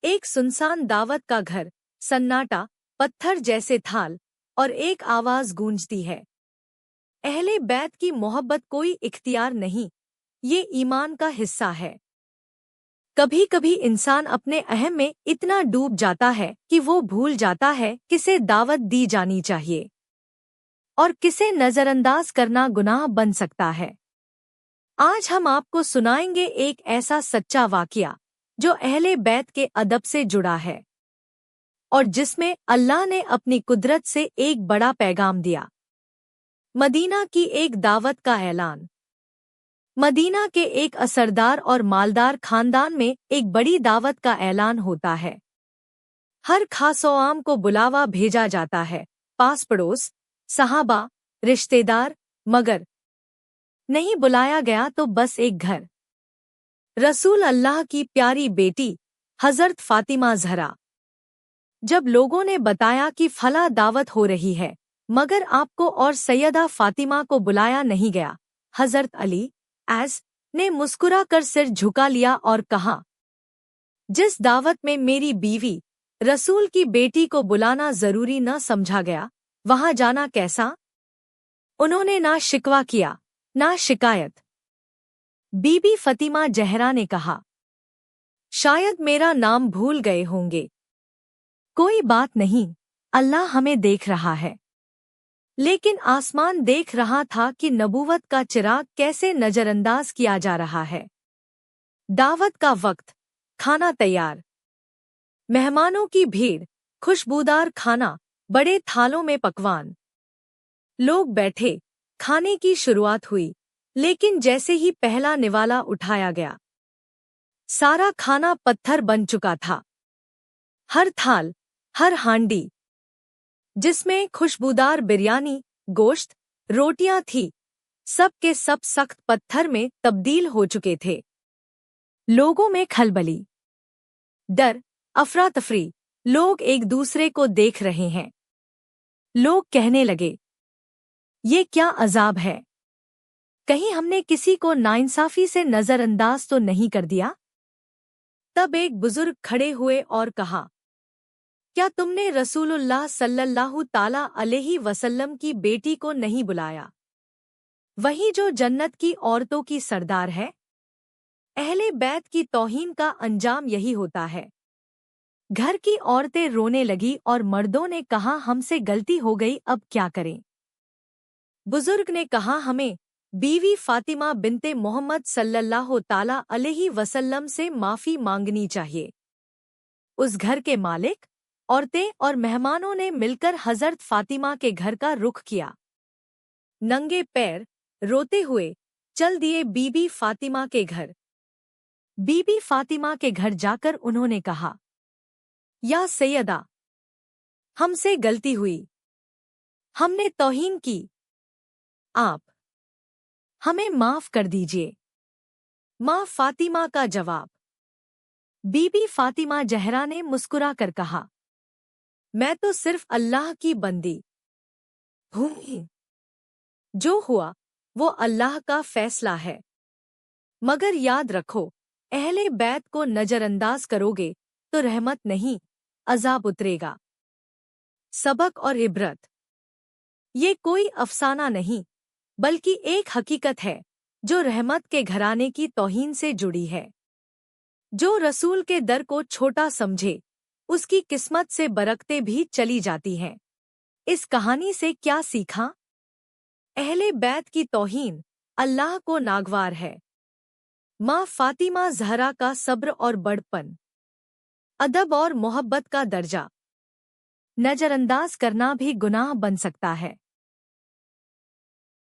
एक सुनसान दावत का घर, सन्नाटा, पत्थर जैसे थाल, और एक आवाज गूंजती है। अहले बैत की मोहब्बत कोई इख्तियार नहीं, ये ईमान का हिस्सा है। कभी कभी इंसान अपने अहम में इतना डूब जाता है कि वो भूल जाता है किसे दावत दी जानी चाहिए और किसे नजरअंदाज करना गुनाह बन सकता है। आज हम आपको सुनाएंगे एक ऐसा सच्चा वाकया जो अहले बैत के अदब से जुड़ा है और जिसमें अल्लाह ने अपनी कुदरत से एक बड़ा पैगाम दिया। मदीना की एक दावत का ऐलान। मदीना के एक असरदार और मालदार खानदान में एक बड़ी दावत का ऐलान होता है। हर खासोआम को बुलावा भेजा जाता है, पास पड़ोस, सहाबा, रिश्तेदार, मगर नहीं बुलाया गया तो बस एक घर। रसूल अल्लाह की प्यारी बेटी हज़रत फातिमा ज़हरा। जब लोगों ने बताया कि फला दावत हो रही है मगर आपको और सैयदा फातिमा को बुलाया नहीं गया, हज़रत अली ने मुस्कुरा कर सिर झुका लिया और कहा, जिस दावत में मेरी बीवी रसूल की बेटी को बुलाना जरूरी न समझा गया, वहां जाना कैसा? उन्होंने ना शिकवा किया, ना शिकायत। बीबी फतिमा ज़हरा ने कहा, शायद मेरा नाम भूल गए होंगे। कोई बात नहीं, अल्लाह हमें देख रहा है। लेकिन आसमान देख रहा था कि नबूवत का चिराग कैसे नजरअंदाज किया जा रहा है। दावत का वक्त, खाना तैयार, मेहमानों की भीड़, खुशबूदार खाना, बड़े थालों में पकवान। लोग बैठे, खाने की शुरुआत हुई, लेकिन जैसे ही पहला निवाला उठाया गया, सारा खाना पत्थर बन चुका था। हर थाल, हर हांडी, जिसमें खुशबूदार बिरयानी, गोश्त, रोटियां थी, सब के सब सख्त पत्थर में तब्दील हो चुके थे। लोगों में खलबली, डर, अफरा तफरी, लोग एक दूसरे को देख रहे हैं। लोग कहने लगे, ये क्या अजाब है? कहीं हमने किसी को नाइंसाफी से नजरअंदाज तो नहीं कर दिया? तब एक बुजुर्ग खड़े हुए और कहा, क्या तुमने रसूलुल्लाह सल्लल्लाहु ताला अलैहि वसल्लम की बेटी को नहीं बुलाया? वही जो जन्नत की औरतों की सरदार है। अहले बैत की तौहीन का अंजाम यही होता है। घर की औरतें रोने लगी और मर्दों ने कहा, हमसे गलती हो गई, अब क्या करें? बुजुर्ग ने कहा, हमें बीवी फातिमा बिनते मोहम्मद सल्लल्लाहु ताला अलैहि वसल्लम से माफी मांगनी चाहिए। उस घर के मालिक, औरतें और मेहमानों ने मिलकर हज़रत फातिमा के घर का रुख किया। नंगे पैर, रोते हुए चल दिए बीबी फातिमा के घर। बीबी फातिमा के घर जाकर उन्होंने कहा, या सैयदा, हमसे गलती हुई, हमने तौहीन की, आप हमें माफ कर दीजिए। माँ फातिमा का जवाब। बीबी फातिमा ज़हरा ने मुस्कुरा कर कहा, मैं तो सिर्फ अल्लाह की बंदी हूँ। जो हुआ वो अल्लाह का फैसला है। मगर याद रखो, अहले बैत को नजरअंदाज करोगे तो रहमत नहीं, अजाब उतरेगा। सबक और इबरत। ये कोई अफसाना नहीं, बल्कि एक हकीकत है जो रहमत के घराने की तौहीन से जुड़ी है। जो रसूल के दर को छोटा समझे, उसकी किस्मत से बरकते भी चली जाती हैं। इस कहानी से क्या सीखा? अहले बैत की तौहीन अल्लाह को नागवार है। माँ फातिमा ज़हरा का सब्र और बड़पन, अदब और मोहब्बत का दर्जा नजरअंदाज करना भी गुनाह बन सकता है।